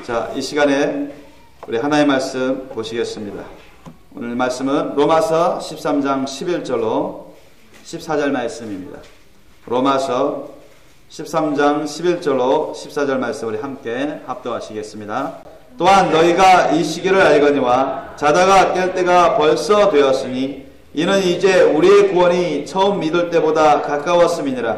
자, 이 시간에 우리 하나의 말씀 보시겠습니다. 오늘 말씀은 로마서 13장 11절로 14절 말씀입니다. 로마서 13장 11절로 14절 말씀 우리 함께 합독하시겠습니다. 또한 너희가 이 시기를 알거니와 자다가 깰 때가 벌써 되었으니 이는 이제 우리의 구원이 처음 믿을 때보다 가까웠음이니라.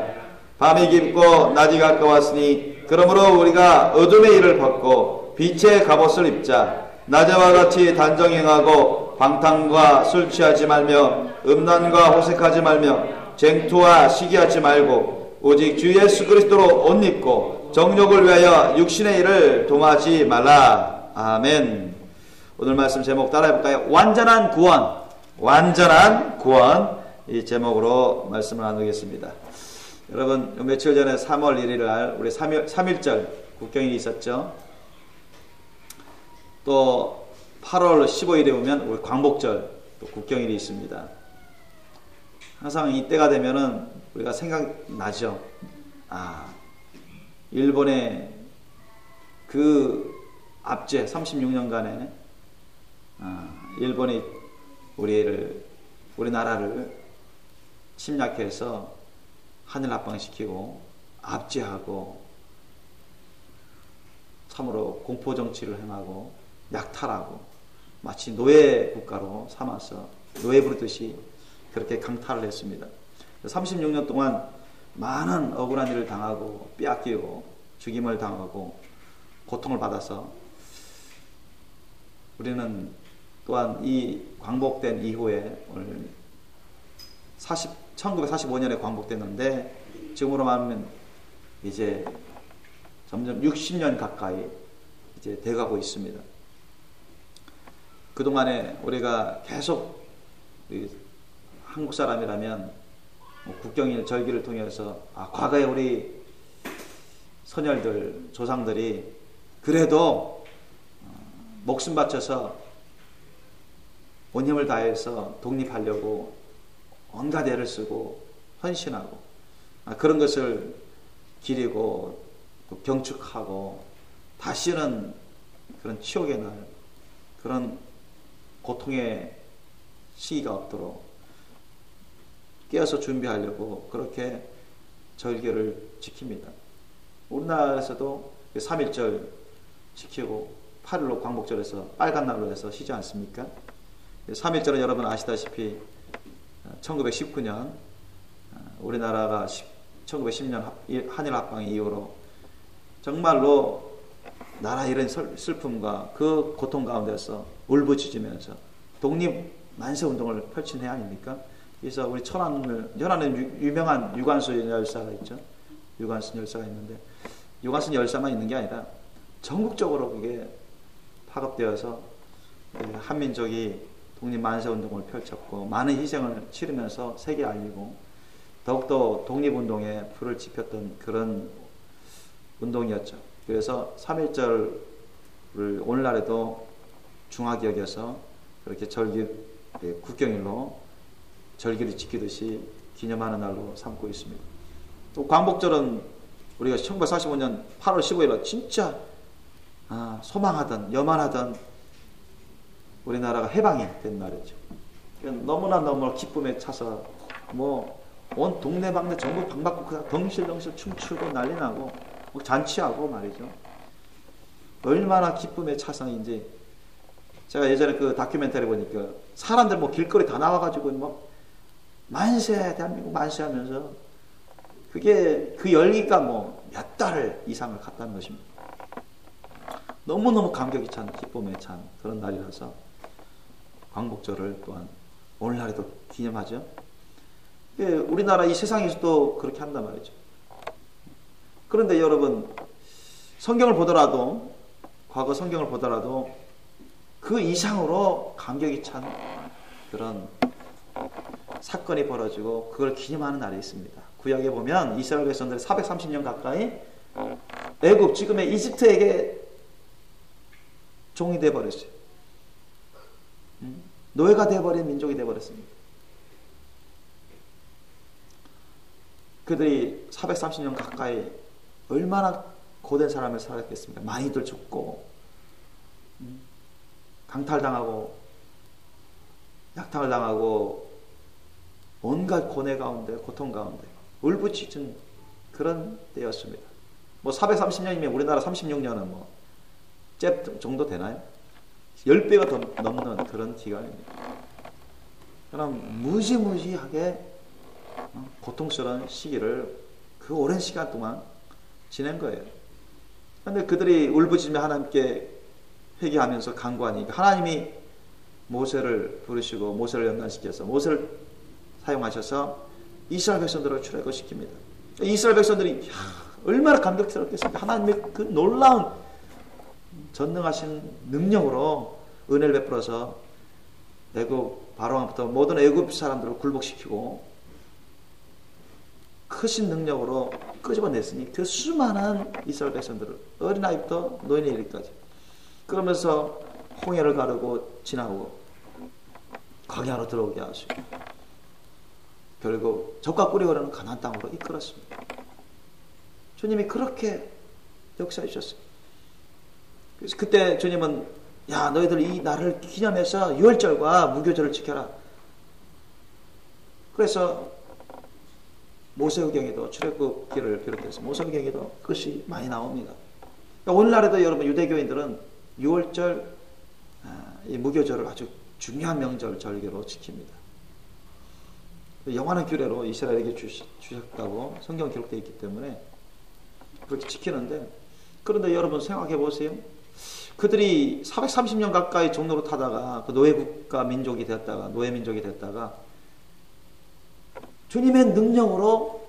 밤이 깊고 낮이 가까웠으니 그러므로 우리가 어둠의 일을 벗고 빛의 갑옷을 입자. 낮에와 같이 단정 행하고 방탕과 술 취하지 말며 음란과 호색하지 말며 쟁투와 시기하지 말고 오직 주 예수 그리스도로 옷 입고 정욕을 위하여 육신의 일을 dom하지 말라. 아멘. 오늘 말씀 제목 따라해볼까요? 완전한 구원. 완전한 구원. 이 제목으로 말씀을 나누겠습니다. 여러분, 며칠 전에 3월 1일 날 우리 3.1절 국경일이 있었죠. 또 8월 15일에 보면 우리 광복절 또 국경일이 있습니다. 항상 이때가 되면은 우리가 생각나죠. 일본의 그 압제 36년간의 일본이 우리나라를 침략해서 하늘 압방시키고 압제하고 참으로 공포정치를 행하고 약탈하고 마치 노예 국가로 삼아서 노예 부르듯이 그렇게 강탈을 했습니다. 36년 동안 많은 억울한 일을 당하고 빼앗기고 죽임을 당하고 고통을 받아서 우리는 또한 이 광복된 이후에 오늘 1945년에 광복됐는데 지금으로 말하면 이제 점점 60년 가까이 이제 돼가고 있습니다. 그동안에 우리가 계속 한국 사람이라면 국경일 절기를 통해서 과거에 우리 선열들 조상들이 그래도 목숨 바쳐서 온 힘을 다해서 독립하려고 온갖 애를 쓰고 헌신하고 그런 것을 기리고 경축하고 다시는 그런 치욕의 날, 그런 고통의 시기가 없도록 깨어서 준비하려고 그렇게 절기를 지킵니다. 우리나라에서도 3.1절 지키고 8일로 광복절에서 빨간 날로 해서 쉬지 않습니까? 3.1절은 여러분 아시다시피 1919년 우리나라가 1910년 한일 합방 이후로 정말로 나라 이런 슬픔과 그 고통 가운데서 울부짖으면서 독립 만세 운동을 펼친 해 아닙니까? 그래서 우리 천안은 유명한 유관순 열사가 있죠. 유관순 열사가 있는데 유관순 열사만 있는 게 아니라 전국적으로 그게 파급되어서 한민족이 독립 만세 운동을 펼쳤고 많은 희생을 치르면서 세계에 알리고 더욱더 독립운동에 불을 지폈던 그런 운동이었죠. 그래서 3.1절을 오늘날에도 중하게 여겨서 그렇게 국경일로 절기를 지키듯이 기념하는 날로 삼고 있습니다. 또 광복절은 우리가 1945년 8월 15일에 진짜 소망하던 염원하던 우리나라가 해방이 된 날이죠. 너무나 기쁨에 차서 온 동네방네 전부 방받고 덩실덩실 춤추고 난리나고 잔치하고 말이죠. 얼마나 기쁨에 차서인지 제가 예전에 그 다큐멘터리 보니까 사람들 길거리 다 나와가지고 만세 대한민국 만세 하면서 그게 그 열기가 몇 달 이상을 갔다는 것입니다. 너무너무 감격이 찬 기쁨에 찬 그런 날이라서 광복절을 또한 오늘날에도 기념하죠. 우리나라 이 세상에서도 그렇게 한단 말이죠. 그런데 여러분 성경을 보더라도 과거 성경을 보더라도 그 이상으로 감격이 찬 그런 사건이 벌어지고 그걸 기념하는 날이 있습니다. 구약에 보면 이스라엘 백성들이 430년 가까이 애굽 지금의 이집트에게 종이 되어버렸어요. 노예가 되어버린 민족이 되어버렸습니다. 그들이 430년 가까이 얼마나 고된 사람을 살았겠습니까? 많이들 죽고 강탈당하고 약탈을 당하고 온갖 고뇌 가운데 고통 가운데 울부짖은 그런 때였습니다. 뭐 430년이면 우리나라 36년은 뭐 잽 정도 되나요? 10배가 더 넘는 그런 기간입니다. 그럼 무지무지하게 고통스러운 시기를 그 오랜 시간 동안 지낸 거예요. 그런데 그들이 울부짖으며 하나님께 회개하면서 간구하니까 하나님이 모세를 부르시고 모세를 연단시켜서 모세를 사용하셔서 이스라엘 백성들을 출애굽시킵니다. 이스라엘 백성들이 얼마나 감격스럽겠습니까? 하나님의 그 놀라운 전능하신 능력으로 은혜를 베풀어서 애굽 바로왕부터 모든 애굽 사람들을 굴복시키고 크신 능력으로 끄집어냈으니 그 수많은 이스라엘 백성들을 어린아이부터 노인에 이르기까지 그러면서 홍해를 가르고 지나고 광야로 들어오게 하시고 결국 젖과 꿀이 흐르는 가나안 땅으로 이끌었습니다. 주님이 그렇게 역사해 주셨어요. 그래서 그때 주님은 야 너희들 이 날을 기념해서 유월절과 무교절을 지켜라. 그래서 모세오경에도 출애굽기를 비롯해서 모세오경에도 그것이 많이 나옵니다. 그러니까 오늘날에도 여러분 유대교인들은 유월절 이 무교절을 아주 중요한 명절 절기로 지킵니다. 영원한 규례로 이스라엘에게 주셨다고 성경 기록되어 있기 때문에 그렇게 지키는데 그런데 여러분 생각해 보세요. 그들이 430년 가까이 종로로 타다가 그 노예국가 민족이 됐다가 노예민족이 됐다가 주님의 능력으로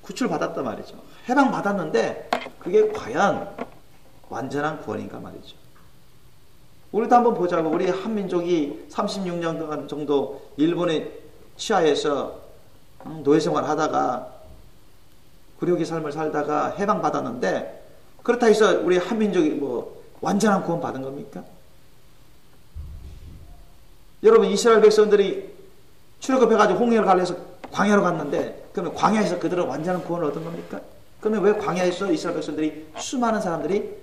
구출받았단 말이죠. 해방받았는데 그게 과연 완전한 구원인가 말이죠. 우리도 한번 보자고. 우리 한민족이 36년 정도 일본의 치하에서 노예생활을 하다가 굴욕의 삶을 살다가 해방받았는데 그렇다 해서 우리 한민족이 뭐 완전한 구원 받은 겁니까? 여러분 이스라엘 백성들이 출애굽해가지고 홍해를 갈라서 광야로 갔는데 그러면 광야에서 그들은 완전한 구원을 얻은 겁니까? 그러면 왜 광야에서 이스라엘 백성들이 수많은 사람들이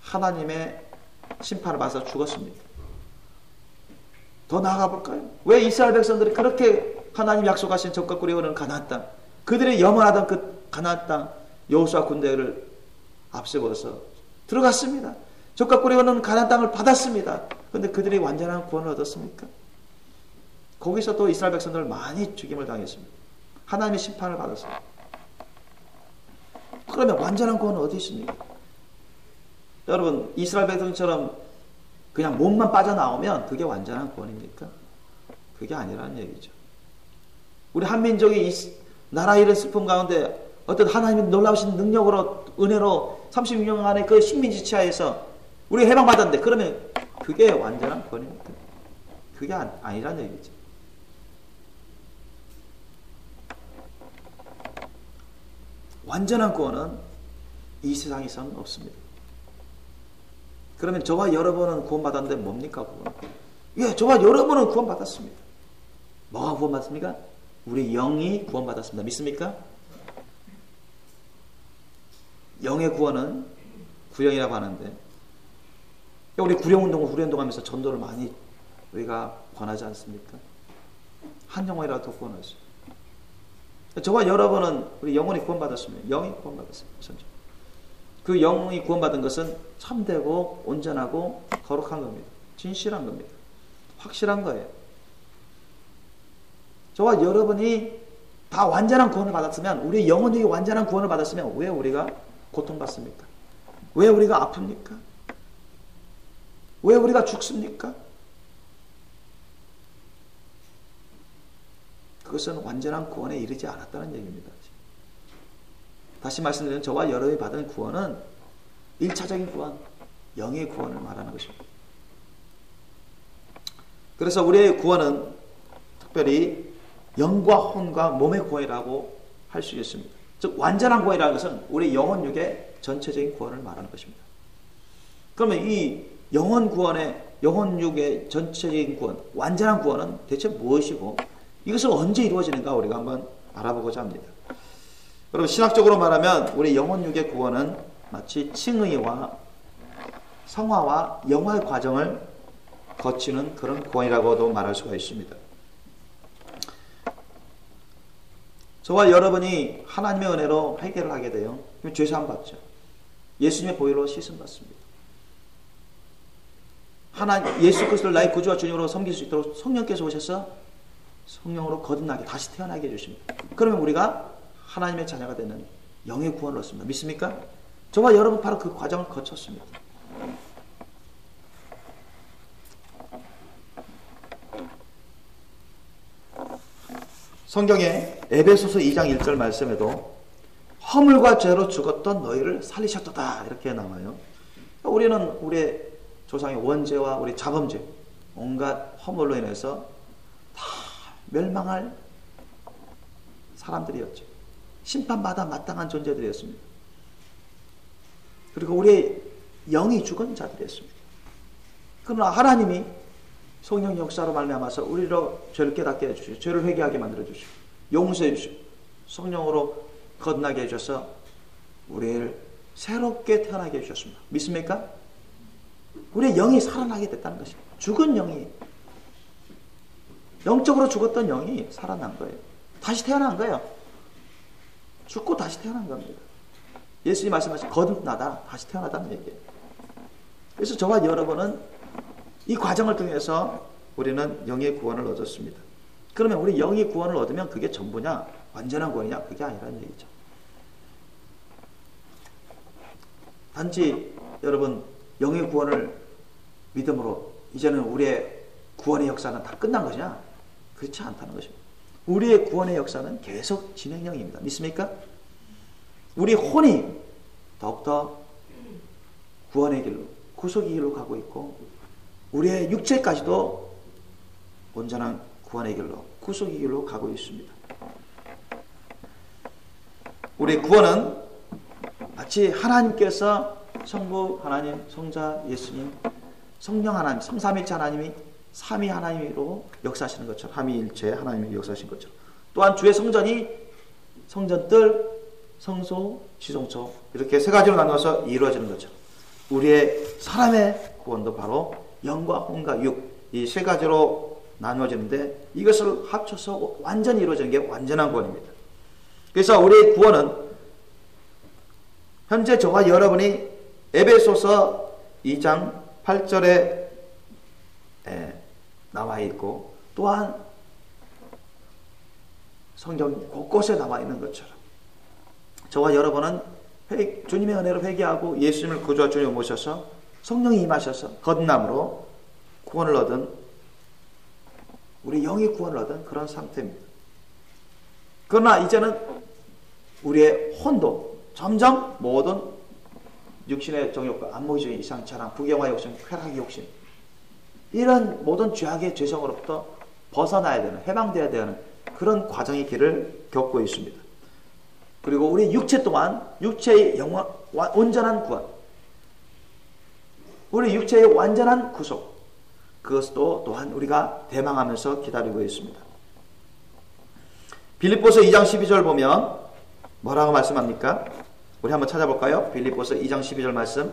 하나님의 심판을 받아서 죽었습니까? 더 나아가 볼까요? 왜 이스라엘 백성들이 그렇게 하나님 약속하신 젖과 꿀이 흐르는 가나안 땅 그들이 염원하던 그 가나안 땅 여호수아 군대를 앞세워서 들어갔습니다. 젖과 꿀이 흐르는 가나안 땅을 받았습니다. 그런데 그들이 완전한 구원을 얻었습니까? 거기서 또 이스라엘 백성들 많이 죽임을 당했습니다. 하나님의 심판을 받았습니다. 그러면 완전한 구원은 어디 있습니까? 여러분 이스라엘 백성처럼 그냥 몸만 빠져나오면 그게 완전한 구원입니까? 그게 아니라는 얘기죠. 우리 한민족이 나라 잃은 슬픔 가운데 어떤 하나님의 놀라우신 능력으로 은혜로 36년 안에 그 식민지 치하에서 우리가 해방받았는데 그러면 그게 완전한 구원입니까? 그게 아니라는 얘기죠. 완전한 구원은 이 세상에서는 없습니다. 그러면 저와 여러분은 구원받았는데 뭡니까 구원? 예, 저와 여러분은 구원받았습니다. 뭐가 구원받습니까? 우리 영이 구원받았습니다. 믿습니까? 영의 구원은 구령이라고 하는데 우리 구령운동 하면서 전도를 많이 우리가 권하지 않습니까? 한 영혼이라도 더 구원하죠. 저와 여러분은 우리 영혼이 구원받았습니다. 영이 구원받았습니다. 그 영이 구원받은 것은 참되고 온전하고 거룩한 겁니다. 진실한 겁니다. 확실한 거예요. 저와 여러분이 다 완전한 구원을 받았으면 우리 영혼이 완전한 구원을 받았으면 왜 우리가 고통받습니까? 왜 우리가 아픕니까? 왜 우리가 죽습니까? 그것은 완전한 구원에 이르지 않았다는 얘기입니다. 다시 말씀드리면 저와 여러분이 받은 구원은 1차적인 구원, 영의 구원을 말하는 것입니다. 그래서 우리의 구원은 특별히 영과 혼과 몸의 구원이라고 할 수 있습니다. 즉 완전한 구원이라는 것은 우리 영혼 육의 전체적인 구원을 말하는 것입니다. 그러면 이 영혼 육의 전체적인 구원, 완전한 구원은 대체 무엇이고 이것은 언제 이루어지는가 우리가 한번 알아보고자 합니다. 여러분 신학적으로 말하면 우리 영혼 육의 구원은 마치 칭의와 성화와 영화의 과정을 거치는 그런 구원이라고도 말할 수가 있습니다. 저와 여러분이 하나님의 은혜로 회개를 하게 돼요. 그럼 죄사함 받죠. 예수님의 보혈로 씻음 받습니다. 예수 그리스도를 나의 구주와 주님으로 섬길 수 있도록 성령께서 오셔서 성령으로 거듭나게 다시 태어나게 해주십니다. 그러면 우리가 하나님의 자녀가 되는 영의 구원을 얻습니다. 믿습니까? 저와 여러분 바로 그 과정을 거쳤습니다. 성경에 에베소서 2장 1절 말씀에도 허물과 죄로 죽었던 너희를 살리셨도다 이렇게 나와요. 우리는 우리의 조상의 원죄와 우리 자범죄, 온갖 허물로 인해서 다 멸망할 사람들이었죠. 심판받아 마땅한 존재들이었습니다. 그리고 우리의 영이 죽은 자들이었습니다. 그러나 하나님이 성령 역사로 말미암아서 우리로 죄를 깨닫게 해주시고 죄를 회개하게 만들어 주시고 용서해 주시고 성령으로 거듭나게 해주셔서 우리를 새롭게 태어나게 해주셨습니다. 믿습니까? 우리의 영이 살아나게 됐다는 것입니다. 죽은 영이, 영적으로 죽었던 영이 살아난 거예요. 다시 태어난 거예요. 죽고 다시 태어난 겁니다. 예수님 말씀하신 거듭나다, 다시 태어나다는 얘기예요. 그래서 저와 여러분은 이 과정을 통해서 우리는 영의 구원을 얻었습니다. 그러면 우리 영의 구원을 얻으면 그게 전부냐? 완전한 구원이냐? 그게 아니라는 얘기죠. 단지 여러분 영의 구원을 믿음으로 이제는 우리의 구원의 역사는 다 끝난 것이냐? 그렇지 않다는 것입니다. 우리의 구원의 역사는 계속 진행형입니다. 믿습니까? 우리 혼이 더욱더 구원의 길로, 구속의 길로 가고 있고 우리의 육체까지도 온전한 구원의 길로, 구속의 길로 가고 있습니다. 우리의 구원은 마치 하나님께서 성부 하나님, 성자 예수님, 성령 하나님, 성삼일체 하나님이 삼위 하나님으로 역사하시는 것처럼, 삼위일체 하나님이 역사하신 것처럼, 또한 주의 성전이 성전뜰, 성소, 지성소 이렇게 세 가지로 나눠서 이루어지는 것처럼 우리의 사람의 구원도 바로 영과 혼과 육 이 세 가지로 나누어지는데 이것을 합쳐서 완전히 이루어지는 게 완전한 구원입니다. 그래서 우리의 구원은 현재 저와 여러분이 에베소서 2장 8절에 나와 있고 또한 성경 곳곳에 나와 있는 것처럼 저와 여러분은 주님의 은혜로 회개하고 예수님을 구주와 주님으로 모셔서 성령이 임하셔서 거듭남으로 구원을 얻은 우리 영의 구원을 얻은 그런 상태입니다. 그러나 이제는 우리의 혼도 점점 모든 육신의 정욕과 안목의 이상차랑 부경화의 욕심, 쾌락의 욕심 이런 모든 죄악의 죄성으로부터 벗어나야 되는, 해방되어야 되는 그런 과정의 길을 겪고 있습니다. 그리고 우리 육체 또한 육체의 온전한 구원, 우리 육체의 완전한 구속, 그것도 또한 우리가 대망하면서 기다리고 있습니다. 빌립보서 2장 12절 보면 뭐라고 말씀합니까? 우리 한번 찾아볼까요? 빌립보서 2장 12절 말씀.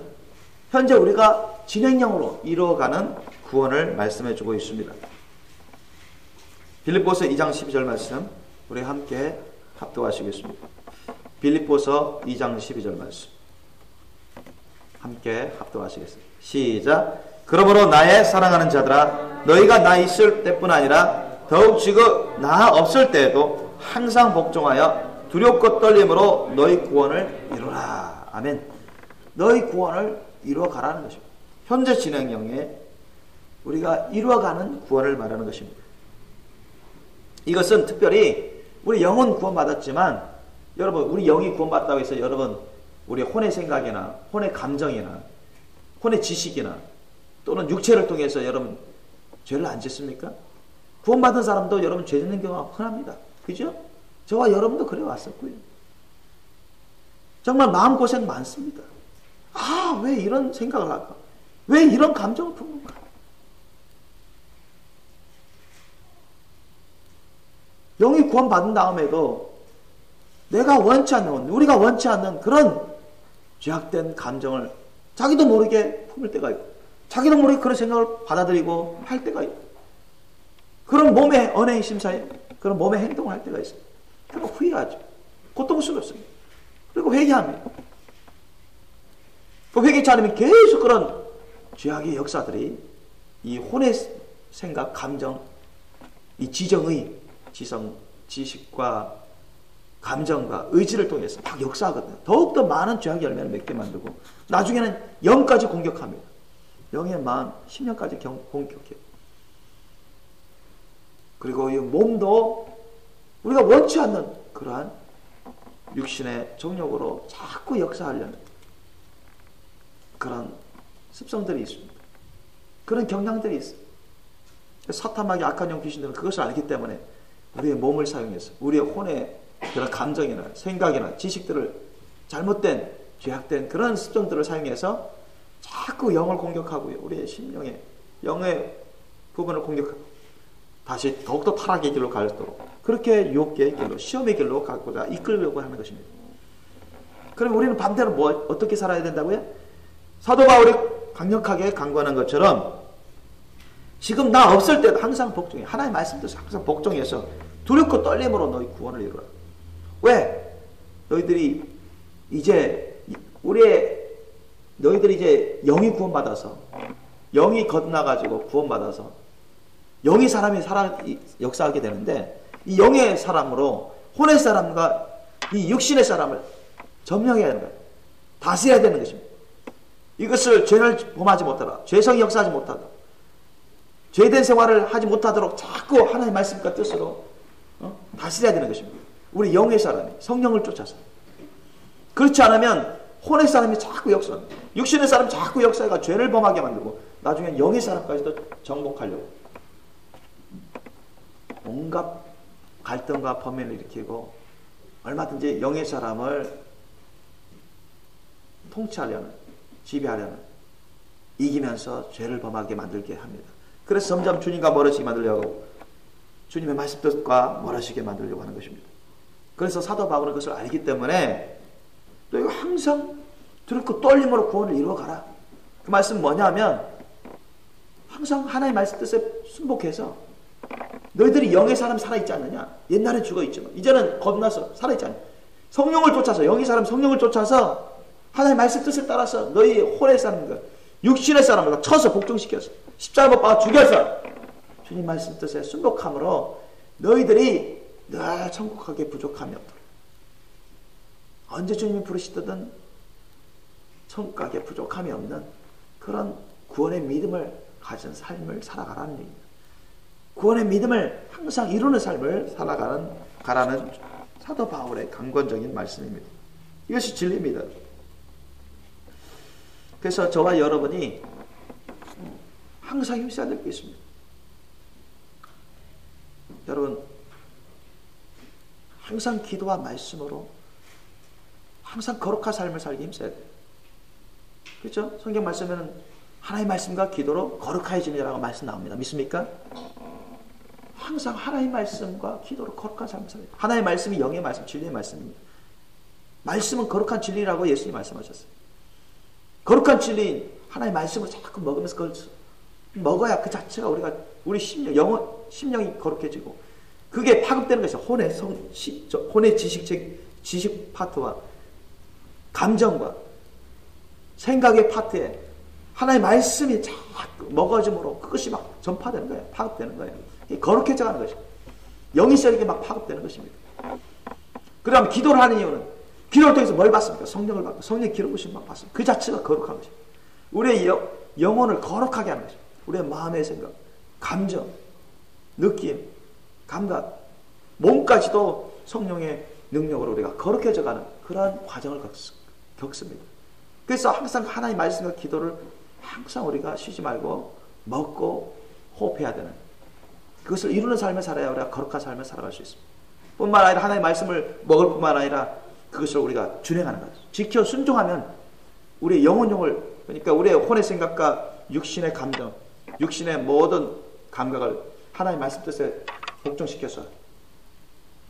현재 우리가 진행형으로 이루어가는 구원을 말씀해 주고 있습니다. 빌립보서 2장 12절 말씀 우리 함께 합독하시겠습니다. 빌립보서 2장 12절 말씀 함께 합독하시겠습니다. 시작. 그러므로 나의 사랑하는 자들아 너희가 나 있을 때뿐 아니라 더욱 지금 나 없을 때에도 항상 복종하여 두렵고 떨림으로 너희 구원을 이루라. 아멘. 너희 구원을 이루어가라는 것입니다. 현재 진행형에 우리가 이루어가는 구원을 말하는 것입니다. 이것은 특별히 우리 영은 구원받았지만 여러분 우리 영이 구원받았다고 해서 여러분 우리 혼의 생각이나 혼의 감정이나 혼의 지식이나 또는 육체를 통해서 여러분 죄를 안 짓습니까? 구원받은 사람도 여러분 죄 짓는 경우가 흔합니다. 그죠? 저와 여러분도 그래 왔었고요. 정말 마음고생 많습니다. 아, 왜 이런 생각을 할까? 왜 이런 감정을 품는가? 영이 구원받은 다음에도 내가 원치 않는, 우리가 원치 않는 그런 죄악된 감정을 자기도 모르게 품을 때가 있고 자기도 모르게 그런 생각을 받아들이고 할 때가 있고, 그런 몸의 언행 심사에 그런 몸의 행동을 할 때가 있어요. 그리고 후회하죠. 고통스럽습니다. 그리고 회개합니다. 그 회개치 않으면 계속 그런 죄악의 역사들이 이 혼의 생각, 감정, 이 지정의 지식과 감정과 의지를 통해서 막 역사하거든요. 더욱더 많은 죄악의 열매를 맺게 만들고 나중에는 영까지 공격합니다. 영의 마음, 심령까지 공격해요. 그리고 이 몸도 우리가 원치 않는 그러한 육신의 정욕으로 자꾸 역사하려는 그런 습성들이 있습니다. 그런 경향들이 있어요. 사탄마귀 악한 영 귀신들은 그것을 알기 때문에 우리의 몸을 사용해서 우리의 혼의 그런 감정이나 생각이나 지식들을 잘못된 죄악된 그런 습성들을 사용해서 자꾸 영을 공격하고요. 우리의 심령의 영의 부분을 공격하고 다시 더욱더 타락의 길로 갈도록 그렇게 유혹의 길로 시험의 길로 가고자 이끌려고 하는 것입니다. 그럼 우리는 반대로 어떻게 살아야 된다고요? 사도 바울이 강력하게 강구하는 것처럼 지금 나 없을 때도 항상 복종해. 하나님의 말씀도 항상 복종해서 두렵고 떨림으로 너희 구원을 이루라. 왜? 너희들이 이제 너희들이 이제 영이 구원받아서 영이 거듭나가지고 구원받아서 영이 사람이 역사하게 되는데 이 영의 사람으로 혼의 사람과 이 육신의 사람을 점령해야 하는 거예요. 다스려야 되는 것입니다. 이것을 죄를 범하지 못하라. 죄성이 역사하지 못하다. 죄된 생활을 하지 못하도록 자꾸 하나님의 말씀과 뜻으로 다스려야 되는 것입니다. 우리 영의 사람이 성령을 쫓아서. 그렇지 않으면 혼의 사람이 자꾸 역사합니다. 육신의 사람이 자꾸 역사해가 죄를 범하게 만들고 나중에 영의 사람까지도 정복하려고 온갖 갈등과 범민을 일으키고 얼마든지 영의 사람을 통치하려는, 지배하려는, 이기면서 죄를 범하게 만들게 합니다. 그래서 점점 주님과 멀어지게 만들려고 주님의 말씀 뜻과 멀어지게 만들려고 하는 것입니다. 그래서 사도 바울은 그것을 알기 때문에 또 이거 항상 두렵고 떨림으로 구원을 이루어가라. 그 말씀은 뭐냐면 항상 하나님의 말씀 뜻에 순복해서 너희들이 영의 사람 살아있지 않느냐? 옛날에 죽어있지만 이제는 겁나서 살아있지 않느냐? 성령을 쫓아서 영의 사람 성령을 쫓아서 하나님의 말씀 뜻을 따라서 너희 혼의 사람과 육신의 사람을 쳐서 복종시켜서 십자가 못 박아 죽여서 주님 말씀 뜻에 순복함으로 너희들이 늘 천국하게 부족함이 없도록 언제 주님이 부르시든 천국 가게 부족함이 없는 그런 구원의 믿음을 가진 삶을 살아가라는 얘기입니다. 구원의 믿음을 항상 이루는 삶을 가라는 사도 바울의 강권적인 말씀입니다. 이것이 진리입니다. 그래서 저와 여러분이 항상 힘써야 될 게 있습니다. 여러분 항상 기도와 말씀으로 항상 거룩한 삶을 살기 힘써야 돼요. 그렇죠? 성경 말씀에는 하나님의 말씀과 기도로 거룩해짐이라고 말씀 나옵니다. 믿습니까? 항상 하나님의 말씀과 기도로 거룩한 삶을 살아야 돼요. 하나님의 말씀이 영의 말씀, 진리의 말씀입니다. 말씀은 거룩한 진리라고 예수님이 말씀하셨어요. 거룩한 진리인 하나님의 말씀을 자꾸 먹으면서 그걸 먹어야 그 자체가 우리 심령이 거룩해지고 그게 파급되는 것이죠. 혼의 지식 파트와 감정과 생각의 파트에 하나님의 말씀이 자꾸 먹어짐으로 그것이 막 전파되는 거예요. 파급되는 거예요. 거룩해져가는 것입니다. 영이 셀게 막 파급되는 것입니다. 그다음 기도를 하는 이유는 기도를 통해서 뭘 받습니까? 성령을 받고 성령의 기름 부심을 막 받습니다. 그 자체가 거룩한 것입니다. 우리의 영혼을 거룩하게 하는 것입니다. 우리의 마음의 생각, 감정, 느낌, 감각, 몸까지도 성령의 능력으로 우리가 거룩해져가는 그러한 과정을 겪습니다. 그래서 항상 하나님의 말씀과 기도를 항상 우리가 쉬지 말고 먹고 호흡해야 되는 그것을 이루는 삶을 살아야 우리가 거룩한 삶을 살아갈 수 있습니다. 뿐만 아니라 하나님의 말씀을 먹을 뿐만 아니라 그것을 우리가 준행하는 것. 지켜 순종하면 우리의 영혼용을 그러니까 우리의 혼의 생각과 육신의 감정, 육신의 모든 감각을 하나님의 말씀 뜻에 복종시켜서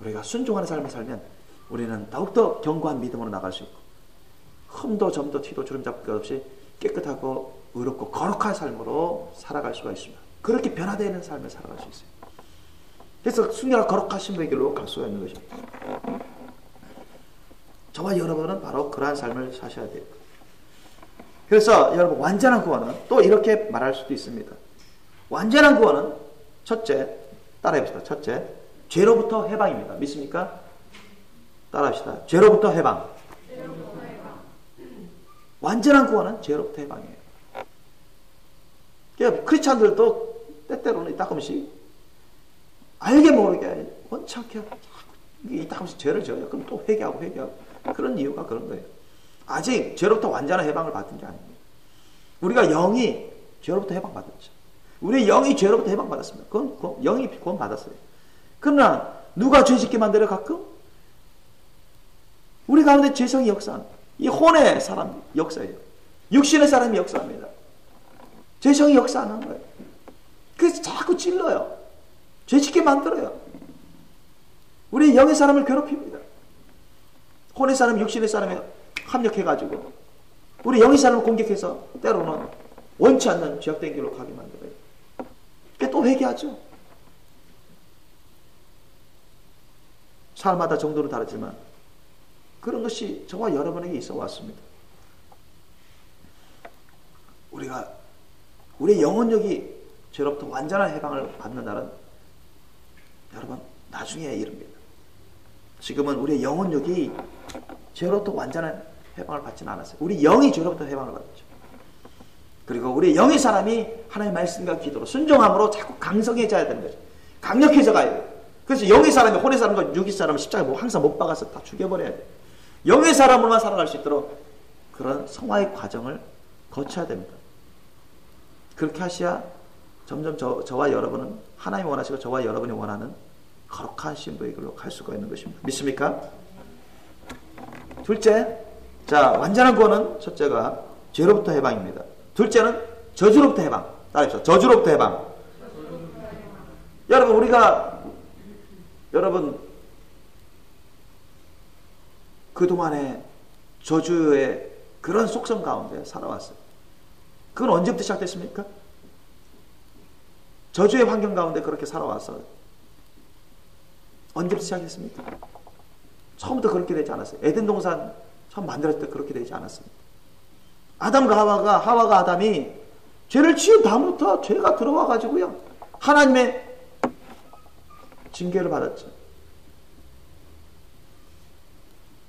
우리가 순종하는 삶을 살면 우리는 더욱더 견고한 믿음으로 나갈 수 있고 흠도 점도 티도 주름 잡을 것 없이 깨끗하고 의롭고 거룩한 삶으로 살아갈 수가 있습니다. 그렇게 변화되는 삶을 살아갈 수 있어요. 그래서 순결한 거룩하신 분의 길로 갈 수가 있는 것입니다. 저와 여러분은 바로 그러한 삶을 사셔야 돼요. 그래서 여러분 완전한 구원은 또 이렇게 말할 수도 있습니다. 완전한 구원은 첫째, 따라해봅시다. 첫째, 죄로부터 해방입니다. 믿습니까? 따라합시다. 죄로부터 해방. 완전한 구원은 죄로부터 해방이에요. 그러니까 크리스찬들도 때때로는 이따금씩 알게 모르게 원착해 이따금씩 죄를 져요. 그럼 또 회개하고 그런 이유가 그런 거예요. 아직 죄로부터 완전한 해방을 받은 게 아닙니다. 우리가 영이 죄로부터 해방받았죠. 우리 영이 죄로부터 해방받았습니다. 그건 영이 구원받았어요. 그러나 누가 죄짓게 만들어 가끔? 우리 가운데 죄성이 역사하는 이 혼의 사람 역사예요. 육신의 사람이 역사합니다. 죄성이 역사하는 거예요. 그래서 자꾸 찔러요. 죄짓게 만들어요. 우리 영의 사람을 괴롭힙니다. 혼의 사람, 육신의 사람이 합력해가지고 우리 영의 사람을 공격해서 때로는 원치 않는 죄악된 길로 가게 만들어요. 그게 또 회개하죠. 사람마다 정도는 다르지만 그런 것이 저와 여러분에게 있어 왔습니다. 우리의 영혼력이 죄로부터 완전한 해방을 받는 날은 여러분 나중에 이릅니다. 지금은 우리의 영혼력이 죄로부터 완전한 해방을 받지는 않았어요. 우리 영이 죄로부터 해방을 받았죠. 그리고 우리 영의 사람이 하나님의 말씀과 기도로 순종함으로 자꾸 강성해져야 되는 거죠. 강력해져 가야 돼요. 그래서 영의 사람이 혼의 사람과 육의 사람을 십자가에 항상 못 박아서 다 죽여버려야 돼요. 영의 사람으로만 살아갈 수 있도록 그런 성화의 과정을 거쳐야 됩니다. 그렇게 하셔야 점점 저와 여러분은 하나님이 원하시고 저와 여러분이 원하는 거룩한 신부의 길로 갈 수가 있는 것입니다. 믿습니까? 둘째, 자 완전한 구원은 첫째가 죄로부터 해방입니다. 둘째는 저주로부터 해방. 따라합시다. 저주로부터 해방. 여러분 그동안에 저주의 그런 속성 가운데 살아왔어요. 그건 언제부터 시작됐습니까? 저주의 환경 가운데 그렇게 살아왔어요. 언제부터 시작했습니까? 처음부터 그렇게 되지 않았어요. 에덴 동산 처음 만들었을 때 그렇게 되지 않았습니다. 하와가 아담이 죄를 지은 다음부터 죄가 들어와 가지고요. 하나님의 징계를 받았죠.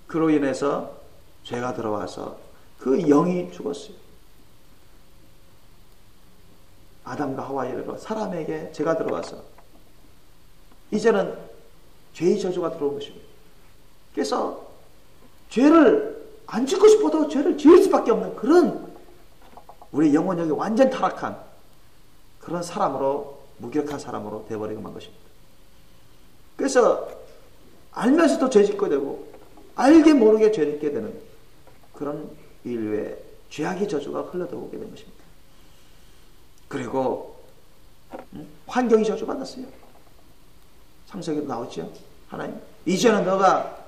그로 인해서 죄가 들어와서 그 영이 죽었어요. 아담과 하와에게 사람에게 죄가 들어와서 이제는 죄의 저주가 들어온 것입니다. 그래서 죄를 안 짓고 싶어도 죄를 지을 수밖에 없는 그런 우리 영혼력이 완전 타락한 그런 사람으로 무기력한 사람으로 되어버리고 만 것입니다. 그래서 알면서도 죄 짓게 되고 알게 모르게 죄를 짓게 되는 그런 인류의 죄악의 저주가 흘러들어오게 된 것입니다. 그리고 환경이 저주받았어요. 창세기도 나오죠. 하나님 이제는 너가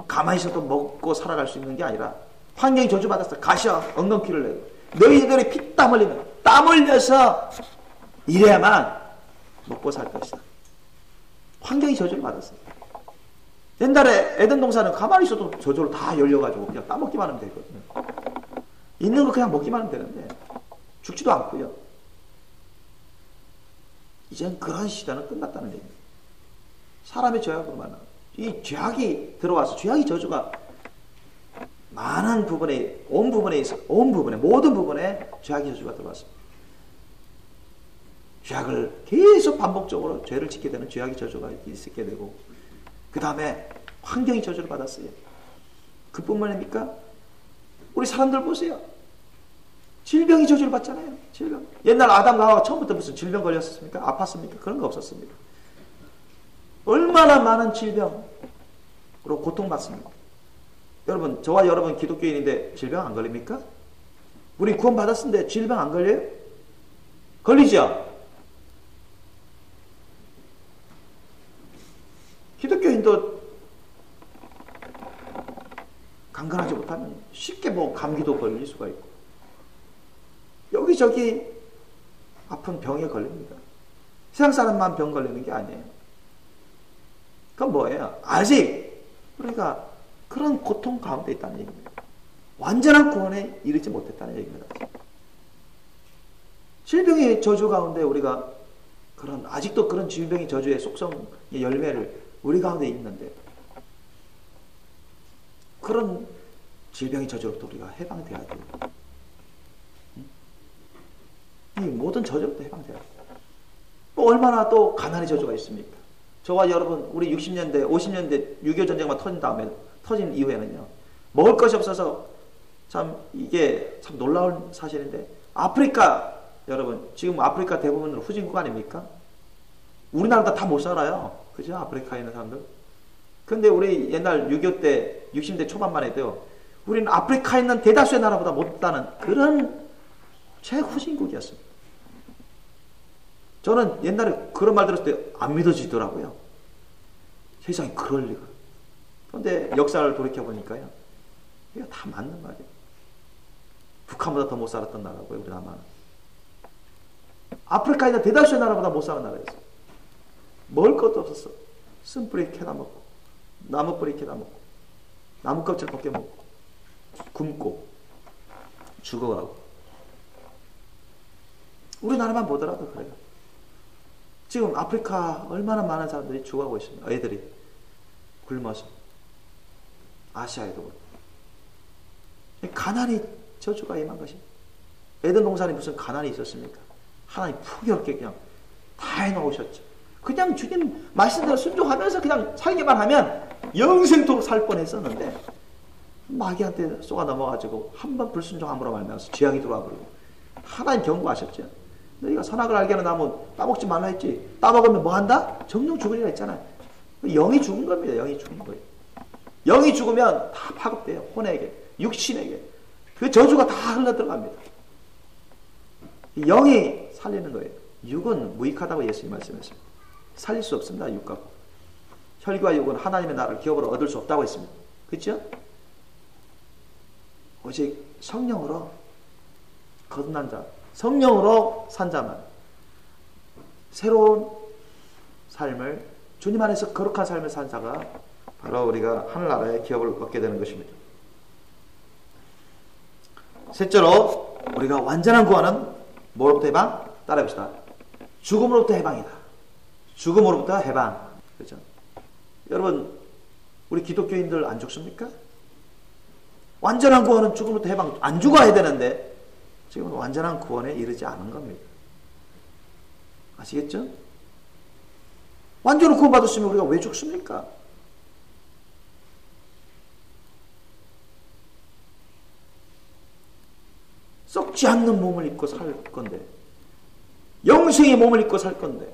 가만히 있어도 먹고 살아갈 수 있는 게 아니라 환경이 저주받았어. 가셔 엉겅퀴를 내고 너희들이 피땀 흘리면 땀 흘려서 이래야만 먹고 살 것이다. 환경이 저주를 받았어요. 옛날에 에덴 동산은 가만히 있어도 저절로 다 열려가지고 그냥 따먹기만 하면 되거든요. 있는 거 그냥 먹기만 하면 되는데 죽지도 않고요. 이젠 그런 시대는 끝났다는 얘기입니다. 사람의 죄악으로 만나 이 죄악이 들어와서 죄악의 저주가 많은 부분에 모든 부분에 죄악의 저주가 들어왔습니다. 죄악을 계속 반복적으로 죄를 짓게 되는 죄악의 저주가 있게 되고 그 다음에 환경이 저주를 받았어요. 그뿐만입니까? 우리 사람들 보세요. 질병이 저주를 받잖아요. 질병. 옛날 아담과 하와가 처음부터 무슨 질병 걸렸었습니까? 아팠습니까? 그런 거 없었습니다. 얼마나 많은 질병으로 고통받습니다. 여러분, 저와 여러분 기독교인인데 질병 안 걸립니까? 우리 구원 받았는데 질병 안 걸려요? 걸리죠? 기독교인도 강건하지 못하면 쉽게 감기도 걸릴 수가 있고 여기저기 아픈 병에 걸립니다. 세상 사람만 병 걸리는 게 아니에요. 그건 뭐예요? 아직 우리가 그런 고통 가운데 있다는 얘기입니다. 완전한 구원에 이르지 못했다는 얘기입니다. 질병의 저주 가운데 우리가 아직도 그런 질병의 저주의 속성의 열매를 우리 가운데 있는데, 그런 질병의 저주로부터 우리가 해방돼야 돼요. 이 모든 저주로부터 해방돼야 돼요. 또 얼마나 또 가난의 저주가 있습니까? 저와 여러분, 우리 60년대, 50년대 6.25 전쟁만 터진 이후에는요, 먹을 것이 없어서 이게 참 놀라운 사실인데, 아프리카, 여러분, 지금 아프리카 대부분 후진국 아닙니까? 우리나라도 다 못 살아요. 그죠? 아프리카에 있는 사람들. 근데 우리 옛날 6.25 때, 60대 초반만 해도요, 우리는 아프리카에 있는 대다수의 나라보다 못다는 그런 최후진국이었습니다. 저는 옛날에 그런 말 들었을 때 안 믿어지더라고요. 세상에 그럴 리가. 그런데 역사를 돌이켜보니까요, 이거 다 맞는 말이에요. 북한보다 더 못 살았던 나라고요, 우리 남한은. 아프리카에 있는 대다수의 나라보다 못 사는 나라였어요. 먹을 것도 없었어. 쓴뿌리 캐다 먹고, 나무 뿌리 캐다 먹고, 나무 껍질 벗겨 먹고, 굶고, 죽어가고. 우리나라만 보더라도 그래요. 지금 아프리카 얼마나 많은 사람들이 죽어가고 있습니다. 애들이 굶어서. 아시아에도 그렇고. 가난이 저주가 임한 것입니다. 에덴 동산에 무슨 가난이 있었습니까? 하나님 풍요롭게 그냥 다 해놓으셨죠. 그냥 주님 말씀대로 순종하면서 그냥 살기만 하면 영생토록 살 뻔했었는데, 마귀한테 쏘아 넘어가지고 한 번 불순종함으로 말미암아서 재앙이 들어와 버리고, 하나님 경고하셨죠. 너희가 선악을 알게 하는 나무 따먹지 말라 했지. 따먹으면 뭐 한다? 정령 죽으리라 했잖아요. 영이 죽은 겁니다. 영이 죽은 거예요. 영이 죽으면 다 파급돼요. 혼에게, 육신에게. 그 저주가 다 흘러 들어갑니다. 영이 살리는 거예요. 육은 무익하다고 예수님 말씀하셨습니다. 살릴 수 없습니다. 육과 혈기와 육은 하나님의 나라를 기업으로 얻을 수 없다고 했습니다. 그렇죠? 오직 성령으로 거듭난 자, 성령으로 산 자만 새로운 삶을, 주님 안에서 거룩한 삶을 산 자가 바로 우리가 하늘나라의 기업을 얻게 되는 것입니다. 셋째로, 우리가 완전한 구원은 뭐로부터 해방? 따라해봅시다. 죽음으로부터 해방이다. 죽음으로부터 해방. 그렇죠? 여러분, 우리 기독교인들 안 죽습니까? 완전한 구원은 죽음으로부터 해방, 안 죽어야 되는데 지금은 완전한 구원에 이르지 않은 겁니다. 아시겠죠? 완전히 구원받았으면 우리가 왜 죽습니까? 썩지 않는 몸을 입고 살 건데, 영생의 몸을 입고 살 건데,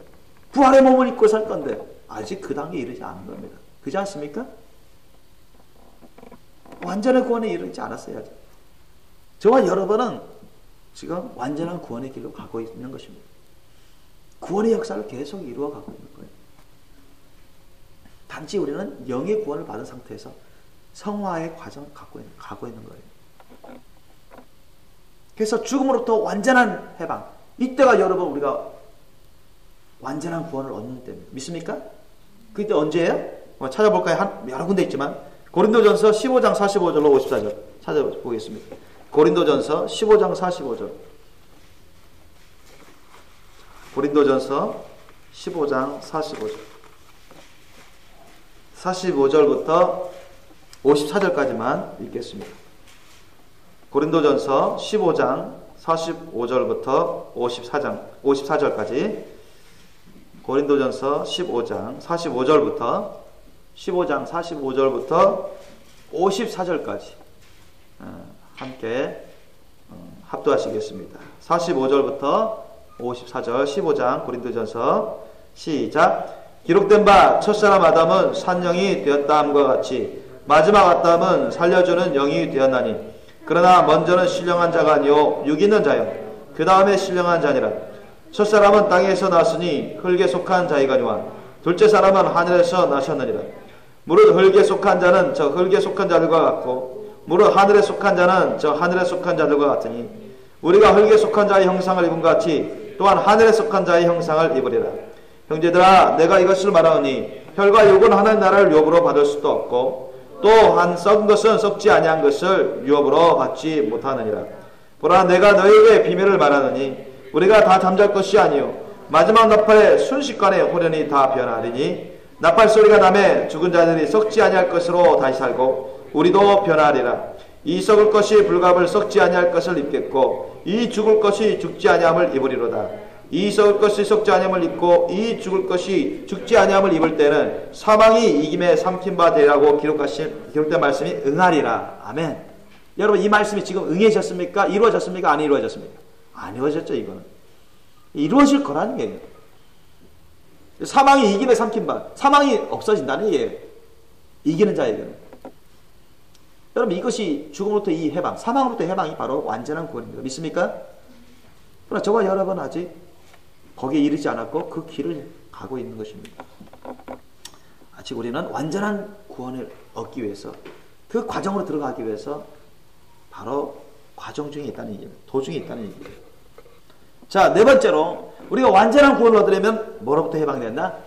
부활의 몸을 입고 살 건데, 아직 그 단계에 이르지 않은 겁니다. 그렇지 않습니까? 완전한 구원에 이르지 않았어야죠. 저와 여러분은 지금 완전한 구원의 길로 가고 있는 것입니다. 구원의 역사를 계속 이루어 가고 있는 거예요. 단지 우리는 영의 구원을 받은 상태에서 성화의 과정을 가고 있는 거예요. 그래서 죽음으로부터 완전한 해방, 이때가 여러분 우리가 완전한 구원을 얻는 때입니다. 믿습니까? 그때 언제예요? 찾아볼까요? 여러 군데 있지만 고린도전서 15장 45절로 54절 찾아보겠습니다. 고린도전서 15장 45절. 고린도전서 15장 45절. 45절부터 54절까지만 읽겠습니다. 고린도전서 15장 45절부터 54절까지. 고린도전서 15장 45절부터 54절까지 함께 합독하시겠습니다. 45절부터 54절 15장 고린도전서 시작. 기록된 바 첫사람 아담은 산영이 되었다함과 같이 마지막 아담은 살려주는 영이 되었나니, 그러나 먼저는 신령한 자가 아니요 육 있는 자요 그 다음에 신령한 자니라. 첫사람은 땅에서 났으니 흙에 속한 자이거니와 둘째 사람은 하늘에서 나셨느니라. 무릇 흙에 속한 자는 저 흙에 속한 자들과 같고 무릇 하늘에 속한 자는 저 하늘에 속한 자들과 같으니 우리가 흙에 속한 자의 형상을 입은 것 같이 또한 하늘에 속한 자의 형상을 입으리라. 형제들아, 내가 이것을 말하오니 혈과 육은 하나님 나라를 유업으로 받을 수도 없고 또한 썩은 것은 썩지 아니한 것을 유업으로 받지 못하느니라. 보라, 내가 너희에게 비밀을 말하느니 우리가 다 잠잘 것이 아니요 마지막 나팔의 순식간에 호련히 다 변하리니 나팔 소리가 나매 죽은 자들이 썩지 아니할 것으로 다시 살고 우리도 변하리라. 이 썩을 것이 불갑을 썩지 아니할 것을 입겠고 이 죽을 것이 죽지 아니함을 입으리로다. 이 썩을 것이 썩지 아니함을 입고 이 죽을 것이 죽지 아니함을 입을 때는 사망이 이김에 삼킨 바 되리라고 기록된 말씀이 응하리라. 아멘. 여러분, 이 말씀이 지금 응해졌습니까? 이루어졌습니까? 안 이루어졌습니까? 안 이루어졌죠. 이거는 이루어질 거라는 얘기예요. 사망이 이김에 삼킨 바, 사망이 없어진다는 얘기예요. 이기는 자에게는. 여러분, 이것이 죽음으로부터 이 해방, 사망으로부터 해방이 바로 완전한 구원입니다. 믿습니까? 그러나 저와 여러분은 아직 거기에 이르지 않았고 그 길을 가고 있는 것입니다. 아직 우리는 완전한 구원을 얻기 위해서, 그 과정으로 들어가기 위해서 바로 과정 중에 있다는 얘기입니다. 도중에 있다는 얘기입니다. 자, 네 번째로 우리가 완전한 구원을 얻으려면 뭐로부터 해방된다?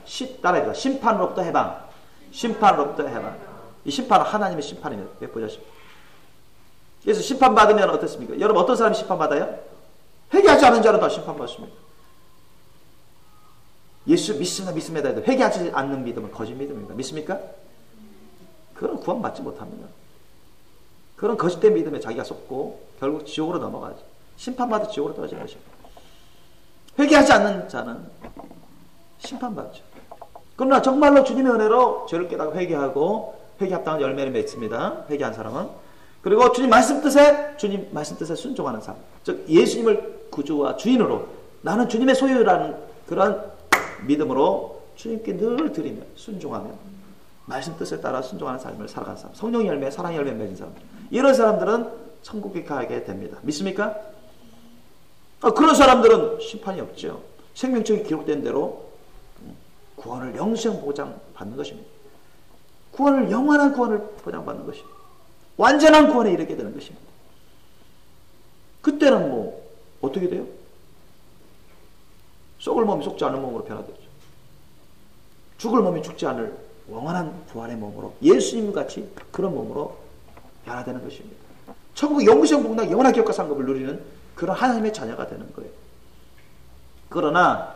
따라해봐. 심판으로부터 해방. 심판으로부터 해방. 이 심판은 하나님의 심판입니다. 백보자 심판. 그래서 심판받으면 어떻습니까? 여러분, 어떤 사람이 심판받아요? 회개하지 않은 자는 다 심판받습니다. 예수 믿습니다 해도 회개하지 않는 믿음은 거짓 믿음입니다. 믿습니까? 그건 구원받지 못합니다. 그런 거짓된 믿음에 자기가 속고 결국 지옥으로 넘어가죠. 심판받아 지옥으로 떨어지는 것입니다. 회개하지 않는 자는 심판받죠. 그러나 정말로 주님의 은혜로 죄를 깨닫고 회개하고 회개 합당한 열매를 맺습니다. 회개한 사람은. 그리고 주님 말씀 뜻에 순종하는 사람. 즉 예수님을 구주와 주인으로 나는 주님의 소유라는 그런 믿음으로 주님께 늘 드리며 순종하며 말씀 뜻에 따라 순종하는 삶을 살아가는 사람. 성령의 열매, 사랑의 열매 맺은 사람. 이런 사람들은 천국에 가게 됩니다. 믿습니까? 그런 사람들은 심판이 없죠. 생명책이 기록된 대로 구원을 영생 보장받는 것입니다. 구원을, 영원한 구원을 보장받는 것입니다. 완전한 구원에 이르게 되는 것입니다. 그때는 뭐 어떻게 돼요? 썩을 몸이 썩지 않은 몸으로 변화되죠. 죽을 몸이 죽지 않을 영원한 부활의 몸으로, 예수님 같이 그런 몸으로 변화되는 것입니다. 천국 영생 복락 영원한 기업과 상급을 누리는 그런 하나님의 자녀가 되는 거예요. 그러나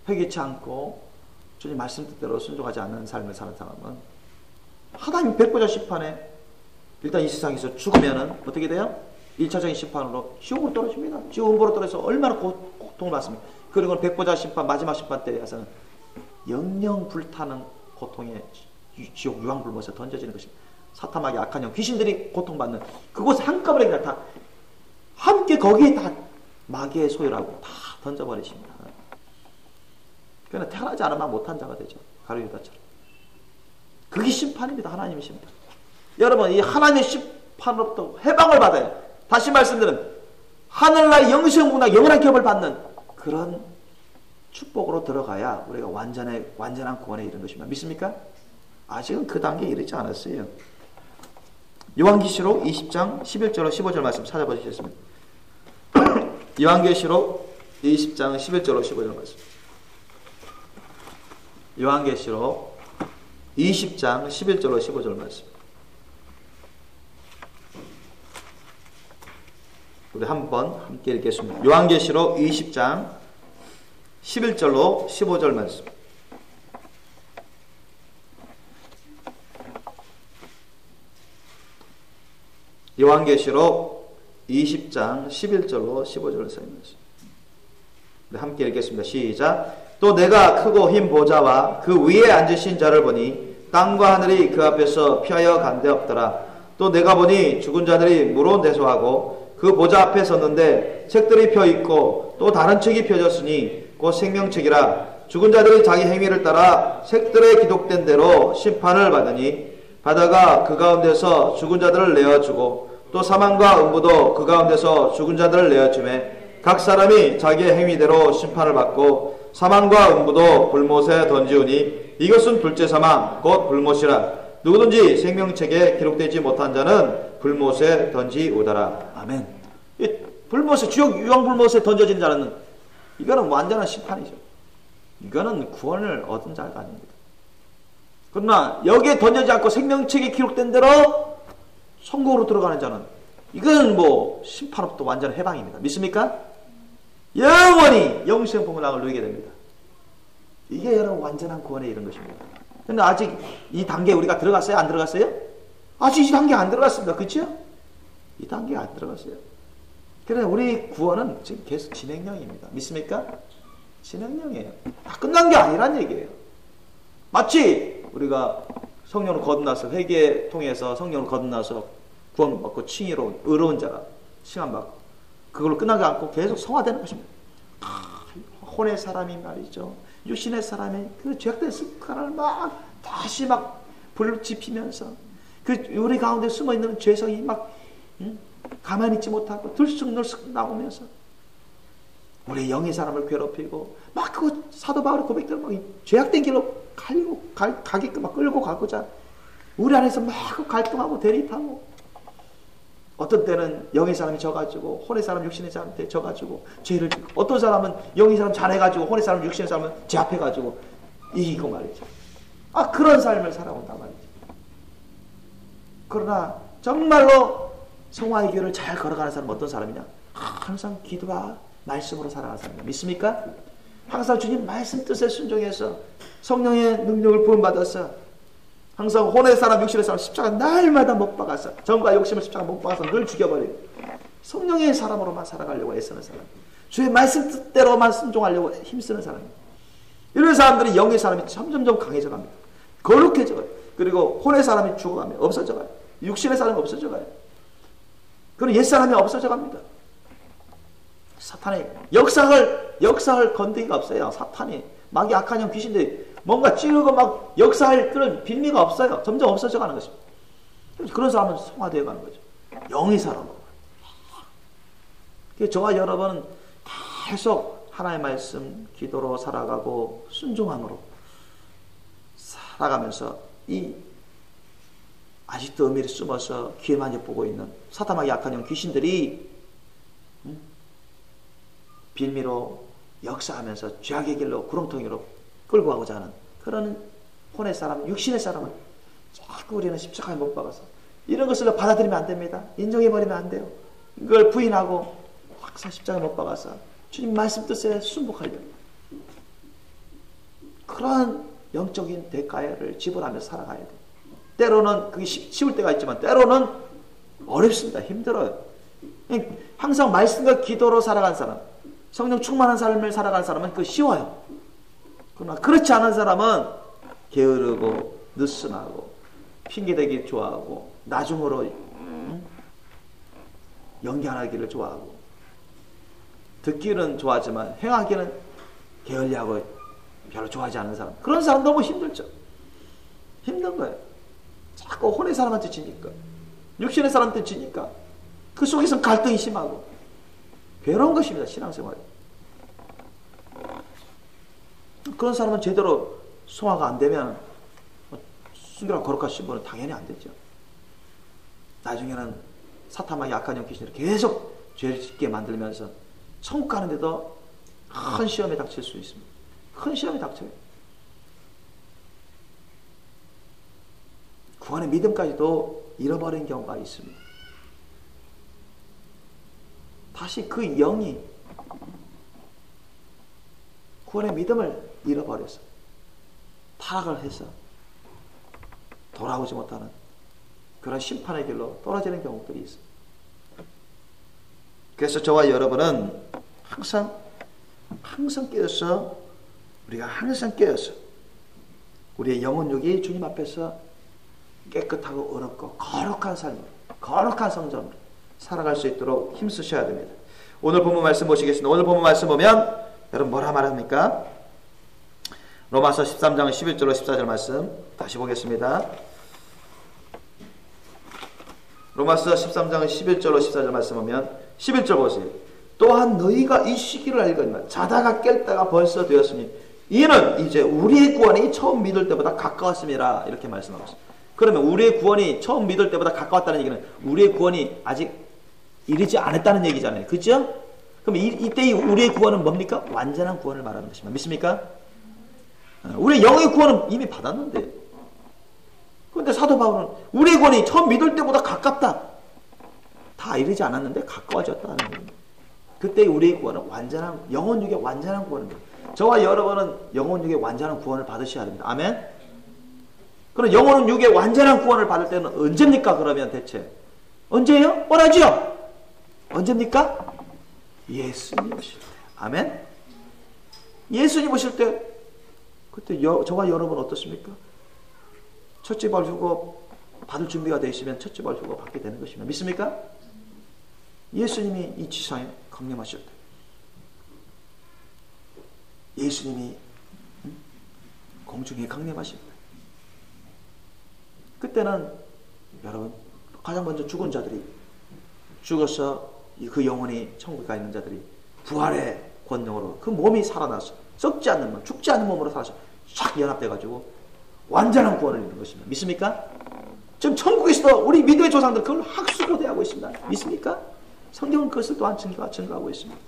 회개치 않고 주님 말씀 뜻대로 순종하지 않는 삶을 사는 사람은 하나님 백보자 심판에 일단 이 세상에서 죽으면은 어떻게 돼요? 1차적인 심판으로 지옥으로 떨어집니다. 지옥으로 떨어져서 얼마나 고통을 받습니까? 그리고 백보자 심판, 마지막 심판 때에 가서는 영영 불타는 고통의 지옥 유황불못에 던져지는 것입니다. 사탄마귀 악한 영, 귀신들이 고통받는 그곳에 한꺼번에 다 함께 거기에 다 마귀의 소유라고 다 던져버리십니다. 그러나 태어나지 않으면 못한 자가 되죠. 가룟유다처럼. 그게 심판입니다. 하나님의 심판. 여러분, 이 하나님의 심판으로부터 해방을 받아요. 다시 말씀드리면 하늘나라의 영생문화 영원한 기업을 받는 그런 축복으로 들어가야 우리가 완전한 구원에 이른 것입니다. 믿습니까? 아직은 그 단계에 이르지 않았어요. 요한계시록 20장 11절로 15절 말씀 찾아보시겠습니다. 요한계시록 20장 11절로 15절 말씀. 요한계시록 20장 11절로 15절 말씀. 우리 한번 함께 읽겠습니다. 요한계시록 20장 11절로 15절 말씀. 요한계시록 20장 11절로 15절을 써있습니다. 함께 읽겠습니다. 시작. 또 내가 크고 흰 보좌와 그 위에 앉으신 자를 보니 땅과 하늘이 그 앞에서 피하여 간데 없더라. 또 내가 보니 죽은 자들이 무론대소하고 그 보좌 앞에 섰는데 책들이 펴있고 또 다른 책이 펴졌으니 곧 생명책이라. 죽은 자들이 자기 행위를 따라 책들에 기록된 대로 심판을 받으니 바다가 그 가운데서 죽은 자들을 내어주고 또 사망과 음부도 그 가운데서 죽은 자들을 내어주매 각 사람이 자기의 행위대로 심판을 받고 사망과 음부도 불못에 던지우니 이것은 둘째 사망 곧 불못이라. 누구든지 생명책에 기록되지 못한 자는 불못에 던지우더라. 아멘. 불못에, 지옥 유황 불못에 던져진 자는 이거는 완전한 심판이죠. 이거는 구원을 얻은 자가 아닙니다. 그러나 여기에 던져지지 않고 생명책에 기록된 대로 천국으로 들어가는 자는 이건 뭐 심판으로부터 완전 해방입니다. 믿습니까? 영원히 영생 복락을 누리게 됩니다. 이게 여러분 완전한 구원에 이른 것입니다. 근데 아직 이 단계에 우리가 들어갔어요? 안 들어갔어요? 아직 이 단계에 안 들어갔습니다. 그렇죠? 이 단계에 안 들어갔어요. 그래서 우리 구원은 지금 계속 진행형입니다. 믿습니까? 진행형이에요. 다 끝난 게 아니란 얘기예요. 마치 우리가 성령을 거듭나서 회개 통해서 성령을 거듭나서 구원받고 칭의로 의로운 자라 칭함받고 그걸로 끝나지 않고 계속 성화되는 것입니다. 혼의 사람이 말이죠. 육신의 사람이 그 죄악된 습관을 막 다시 막 불지피면서 그 우리 가운데 숨어있는 죄성이 막 가만히 있지 못하고 들쑥날쑥 나오면서 우리 영의 사람을 괴롭히고 막 그 사도 바울의 고백대로 막 죄악된 길로 가게끔 막 끌고 가고자 우리 안에서 막 갈등하고 대립하고 어떤 때는 영의 사람이 져가지고 혼의 사람 육신의 사람한테 져가지고 죄를 짓고 어떤 사람은 영의 사람 잘해가지고 혼의 사람 육신의 사람은 제압해가지고 이기고 말이죠. 그런 삶을 살아온단 말이죠. 그러나 정말로 성화의 길을 잘 걸어가는 사람은 어떤 사람이냐? 항상 기도와 말씀으로 살아가는 사람입니다. 믿습니까? 항상 주님 말씀 뜻에 순종해서 성령의 능력을 부음받아서 항상 혼의 사람, 육신의 사람 십자가 날마다 못 박아서 정과 욕심을 십자가 못 박아서 늘 죽여버리고 성령의 사람으로만 살아가려고 애쓰는 사람, 주의 말씀 뜻대로만 순종하려고 힘쓰는 사람, 이런 사람들이 영의 사람이 점점점 강해져 갑니다. 거룩해져 가요. 그리고 혼의 사람이 죽어가며 없어져 가요. 육신의 사람이 없어져 가요. 그리고 옛사람이 없어져 갑니다. 사탄의 역사할 건드기가 없어요. 사탄이 마귀 악한 형 귀신들이 뭔가 찌르고 막 역사할 그런 빌미가 없어요. 점점 없어져 가는 것입니다. 그런 사람은 성화되어 가는 거죠. 영의 사람으로. 저와 여러분은 계속 하나님의 말씀, 기도로 살아가고 순종함으로 살아가면서 이 아직도 은밀히 숨어서 귀에만 보고 있는 사탄마귀 약한 형 귀신들이 빌미로 역사하면서 죄악의 길로 구렁텅이로 끌고 가고자 하는 그런 혼의 사람, 육신의 사람은 자꾸 우리는 십자가에 못 박아서 이런 것을 받아들이면 안 됩니다. 인정해버리면 안 돼요. 이걸 부인하고 항상 십자가에 못 박아서 주님 말씀 뜻에 순복하려고 그런 영적인 대가를 지불하면서 살아가야 돼요. 때로는 그게 쉬울 때가 있지만 때로는 어렵습니다. 힘들어요. 항상 말씀과 기도로 살아간 사람, 성령 충만한 삶을 살아가는 사람은 그거 쉬워요. 그러나 그렇지 않은 사람은 게으르고 느슨하고 핑계대기 좋아하고 나중으로 연기하기를 좋아하고 듣기는 좋아하지만 행하기는 게을리하고 별로 좋아하지 않는 사람, 그런 사람 너무 힘들죠. 힘든 거예요. 자꾸 혼의 사람한테 지니까, 육신의 사람한테 지니까 그 속에서 갈등이 심하고 괴로운 것입니다. 신앙생활이. 그런 사람은 제대로 소화가 안 되면 순결한 거룩한 신분은 당연히 안 되죠. 나중에는 사탄마귀 약한 영 귀신들이 계속 죄를 짓게 만들면서 천국 가는데도 큰 시험에 닥칠 수 있습니다. 큰 시험에 닥쳐요. 구원의 믿음까지도 잃어버린 경우가 있습니다. 다시 그 영이 구원의 믿음을 잃어버려서 타락을 해서 돌아오지 못하는 그런 심판의 길로 떨어지는 경우들이 있습니다. 그래서 저와 여러분은 항상 깨어서, 우리가 항상 깨어서 우리의 영혼육이 주님 앞에서 깨끗하고 어렵고 거룩한 삶으로, 거룩한 성전으로 살아갈 수 있도록 힘쓰셔야 됩니다. 오늘 본문 말씀 보시겠습니다. 오늘 본문 말씀 보면 여러분 뭐라 말합니까? 로마서 13장 11절로 14절 말씀 다시 보겠습니다. 로마서 13장 11절로 14절 말씀 보면 11절 보세요. 또한 너희가 이 시기를 알거니와 자다가 깰 때가 벌써 되었으니 이는 이제 우리의 구원이 처음 믿을 때보다 가까웠음이라, 이렇게 말씀하고 있습니다. 그러면 우리의 구원이 처음 믿을 때보다 가까웠다는 얘기는 우리의 구원이 아직 이르지 않았다는 얘기잖아요. 그죠? 그럼 이때 우리의 구원은 뭡니까? 완전한 구원을 말하는 것입니다. 믿습니까? 우리의 영의 구원은 이미 받았는데. 그런데 사도 바울은 우리의 구원이 처음 믿을 때보다 가깝다. 다 이르지 않았는데 가까워졌다는 얘기입니다. 그때 우리의 구원은 완전한, 영혼육의 완전한 구원입니다. 저와 여러분은 영혼육의 완전한 구원을 받으셔야 됩니다. 아멘? 그럼 영혼육의 완전한 구원을 받을 때는 언제입니까? 그러면 대체 언제예요? 뻔하죠? 언제입니까? 예수님 오실 때. 아멘? 예수님 오실 때 그때 저와 여러분 어떻습니까? 첫째 발 휴거 받을 준비가 되어 있으면 첫째 발 휴거 받게 되는 것입니다. 믿습니까? 예수님이 이 지상에 강림하실 때, 예수님이 공중에 강림하실 때, 그때는 여러분 가장 먼저 죽은 자들이 죽어서 그 영혼이 천국에 가 있는 자들이 부활의 권능으로 그 몸이 살아나서 썩지 않는 몸, 죽지 않는 몸으로 살아서 쫙 연합돼가지고 완전한 구원을 이루는 것입니다. 믿습니까? 지금 천국에서도 우리 믿음의 조상들 그걸 학수고대하고 있습니다. 믿습니까? 성경은 그것을 또한 증거하고 있습니다.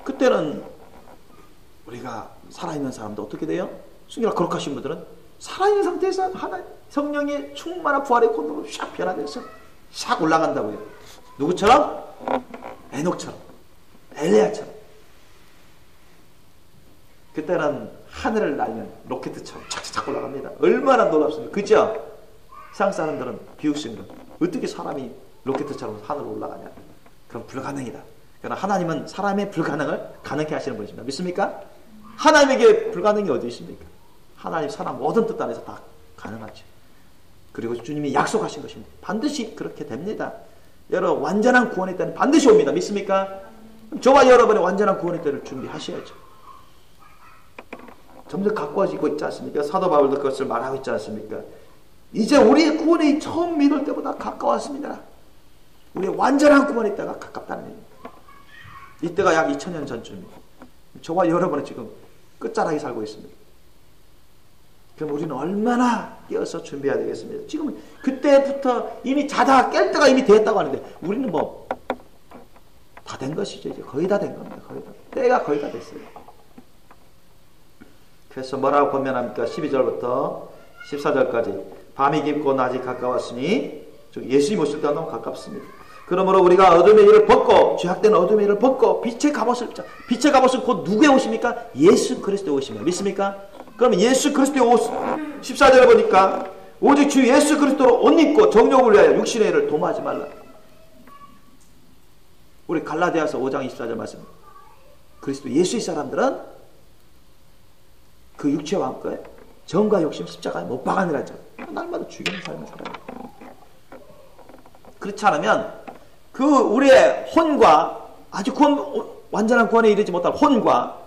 그때는 우리가 살아있는 사람도 어떻게 돼요? 순결하 거룩하신 분들은 살아있는 상태에서 하나님 성령의 충만한 부활의 권능으로 샥 변화돼서 샥 올라간다고요. 누구처럼? 에녹처럼, 엘리야처럼. 그때는 하늘을 날면 로켓처럼 착착 올라갑니다. 얼마나 놀랍습니까? 그죠? 세상 사람들은 비웃습니다. 어떻게 사람이 로켓처럼 하늘로 올라가냐? 그건 불가능이다. 그러나 하나님은 사람의 불가능을 가능케 하시는 분이십니다. 믿습니까? 하나님에게 불가능이 어디 있습니까? 하나님 사람 모든 뜻 안에서 다 가능하죠. 그리고 주님이 약속하신 것입니다. 반드시 그렇게 됩니다. 여러분 완전한 구원의 때는 반드시 옵니다. 믿습니까? 저와 여러분의 완전한 구원의 때를 준비하셔야죠. 점점 가까워지고 있지 않습니까? 사도 바울도 그것을 말하고 있지 않습니까? 이제 우리의 구원이 처음 믿을 때보다 가까웠습니다. 우리의 완전한 구원의 때가 가깝다는 얘기입니다. 이때가 약 2000년 전쯤입니다. 저와 여러분은 지금 끝자락에 살고 있습니다. 그럼 우리는 얼마나 깨어서 준비해야 되겠습니다. 지금 그때부터 이미 자다가 깰 때가 이미 됐다고 하는데 우리는 뭐 다 된 것이죠. 이제 거의 다 된 겁니다. 거의 다. 때가 거의 다 됐어요. 그래서 뭐라고 권면합니까? 12절부터 14절까지 밤이 깊고 낮이 가까웠으니 예수님 오실 때가 너무 가깝습니다. 그러므로 우리가 어둠의 일을 벗고 죄악된 어둠의 일을 벗고 빛의 갑옷을 입자. 빛의 갑옷은 곧 누구의 옷입니까? 예수 그리스도의 옷입니다. 믿습니까? 그러면 예수 그리스도의 옷 14절에 보니까 오직 주 예수 그리스도로 옷 입고 정욕을 위하여 육신의 일을 도모하지 말라. 우리 갈라디아서 5장 24절 말씀. 그리스도 예수의 사람들은 그 육체와 함께 정과 욕심 십자가에 못 박아내라 했죠. 날마다 죽이는 삶을 살아야 돼요. 그렇지 않으면 그 우리의 혼과 아주 완전한 구원에 이르지 못할 혼과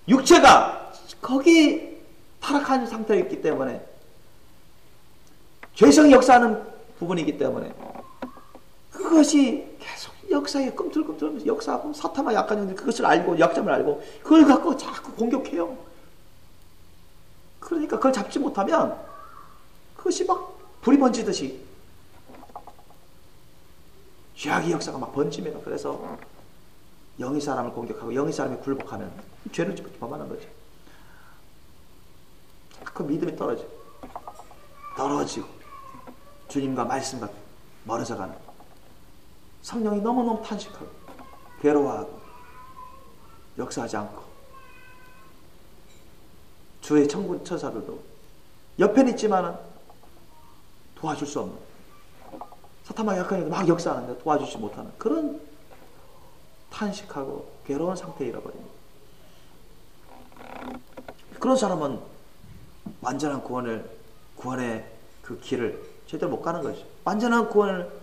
육체가 거기 타락한 상태에 있기 때문에 죄성이 역사하는 부분이기 때문에 그것이 계속 역사에 꿈틀꿈틀 역사하고 사탄과 약한 영들 그것을 알고 약점을 알고 그걸 갖고 자꾸 공격해요. 그러니까 그걸 잡지 못하면 그것이 막 불이 번지듯이 죄악의 역사가 막 번집니다. 그래서 영의 사람을 공격하고 영의 사람이 굴복하면 죄를 범하는 거죠. 그 믿음이 떨어지고 주님과 말씀과 멀어져 가는 성령이 너무너무 탄식하고 괴로워하고 역사하지 않고 주의 천군 천사들도 옆에는 있지만은 도와줄 수 없는 사탄과 약한 막 역사하는데 도와주지 못하는 그런 탄식하고 괴로운 상태에 잃어버립니다. 그런 사람은 완전한 구원의 그 길을 제대로 못 가는 거죠. 완전한 구원을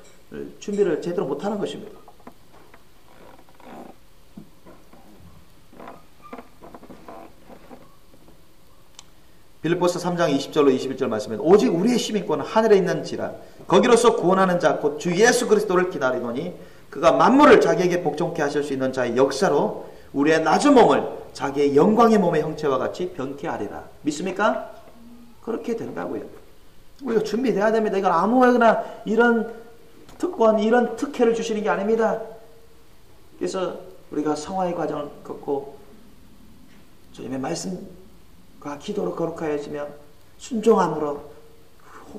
준비를 제대로 못하는 것입니다. 빌립보서 3장 20절로 21절 말씀에 오직 우리의 시민권은 하늘에 있는지라 거기로서 구원하는 자 곧 주 예수 그리스도를 기다리노니 그가 만물을 자기에게 복종케 하실 수 있는 자의 역사로 우리의 낮은 몸을 자기의 영광의 몸의 형체와 같이 변케 하리라. 믿습니까? 그렇게 된다고요. 우리가 준비돼야 됩니다. 이건 아무거나 이런 특권, 이런 특혜를 주시는 게 아닙니다. 그래서 우리가 성화의 과정을 겪고 주님의 말씀과 기도로 거룩하여지며 순종함으로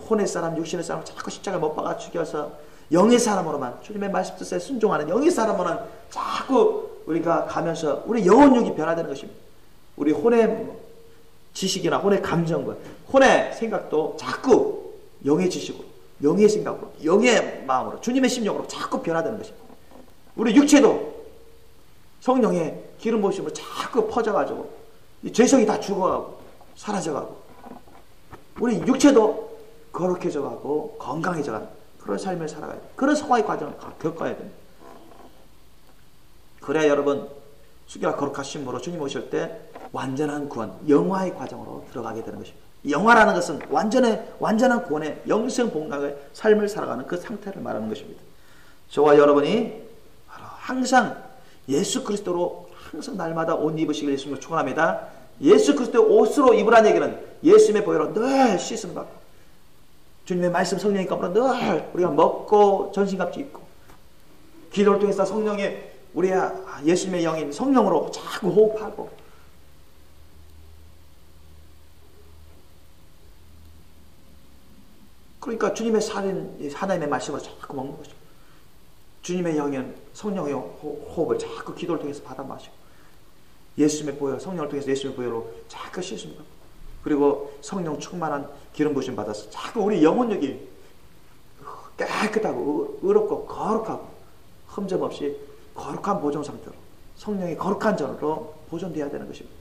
혼의 사람, 육신의 사람 자꾸 십자가에 못 박아 죽여서 영의 사람으로만, 주님의 말씀 뜻에 순종하는 영의 사람으로만 자꾸 우리가 가면서 우리 영혼육이 변화되는 것입니다. 우리 혼의 지식이나 혼의 감정과 혼의 생각도 자꾸 영의 지식으로, 영의 생각으로, 영의 마음으로, 주님의 심령으로 자꾸 변화되는 것입니다. 우리 육체도 성령의 기름 부으심으로 자꾸 퍼져가지고 이 죄성이 다 죽어가고 사라져가고 우리 육체도 거룩해져가고 건강해져가는 그런 삶을 살아가야 돼요. 그런 성화의 과정을 겪어야 됩니다. 그래야 여러분 수기가 거룩하심으로 주님 오실 때 완전한 구원, 영화의 과정으로 들어가게 되는 것입니다. 영화라는 것은 완전한 구원의 영생 복락의 삶을 살아가는 그 상태를 말하는 것입니다. 저와 여러분이 바로 항상 예수 그리스도로 항상 날마다 옷 입으시길 예수님을 축원합니다. 예수 그리스도의 옷으로 입으라는 얘기는 예수님의 보혈로 늘 씻음 받고 주님의 말씀 성령의 감으로 늘 우리가 먹고 전신갑주 입고 기도를 통해서 성령의 우리 예수님의 영인 성령으로 자꾸 호흡하고 그러니까 주님의 살인 하나님의 말씀을 자꾸 먹는 것이죠. 주님의 영인 성령의 호흡을 자꾸 기도를 통해서 받아 마시고 예수님의 보혈 성령을 통해서 예수님의 보혈로 자꾸 씻습니다. 그리고 성령 충만한 기름 부으심 받아서 자꾸 우리 영혼력이 깨끗하고 의롭고 거룩하고 흠점 없이 거룩한 보존 상태로 성령의 거룩한 전으로 보존되어야 되는 것입니다.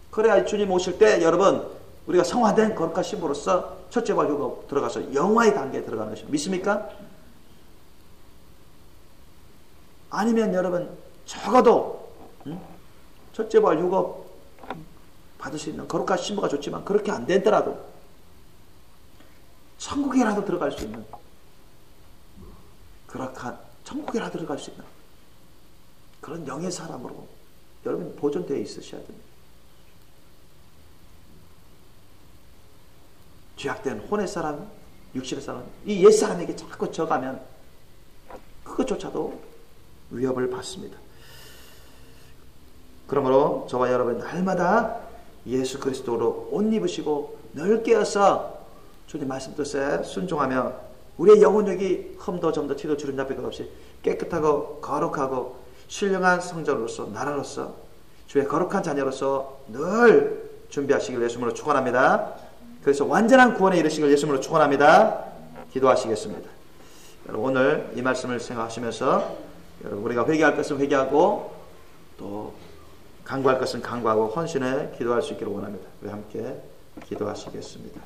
그래야 주님 오실 때 여러분 우리가 성화된 거룩한 신부로서 첫째 부활 휴거 들어가서 영화의 단계에 들어가는 것입니다. 믿습니까? 아니면 여러분 적어도 첫째 부활 휴거 받을 수 있는 거룩한 신부가 좋지만 그렇게 안 되더라도 천국에라도 들어갈 수 있는 거룩한 천국에라도 들어갈 수 있는 그런 영의 사람으로 여러분 보존되어 있으셔야 됩니다. 죄악된 혼의 사람, 육신의 사람, 이 옛사람에게 자꾸 져가면 그것조차도 위협을 받습니다. 그러므로 저와 여러분 날마다 예수 그리스도로 옷 입으시고 늘 깨어서 주님 말씀 뜻에 순종하며 우리의 영혼력이 흠도 점도 티도 주름 잡힐 것 없이 깨끗하고 거룩하고 신령한 성전으로서 나라로서 주의 거룩한 자녀로서 늘 준비하시길 예수님으로 축원합니다. 그래서 완전한 구원에 이르시길 예수님으로 축원합니다. 기도하시겠습니다. 여러분 오늘 이 말씀을 생각하시면서 여러분 우리가 회개할 것은 회개하고 또 간구할 것은 간구하고 헌신에 기도할 수 있기를 원합니다. 우리 함께 기도하시겠습니다.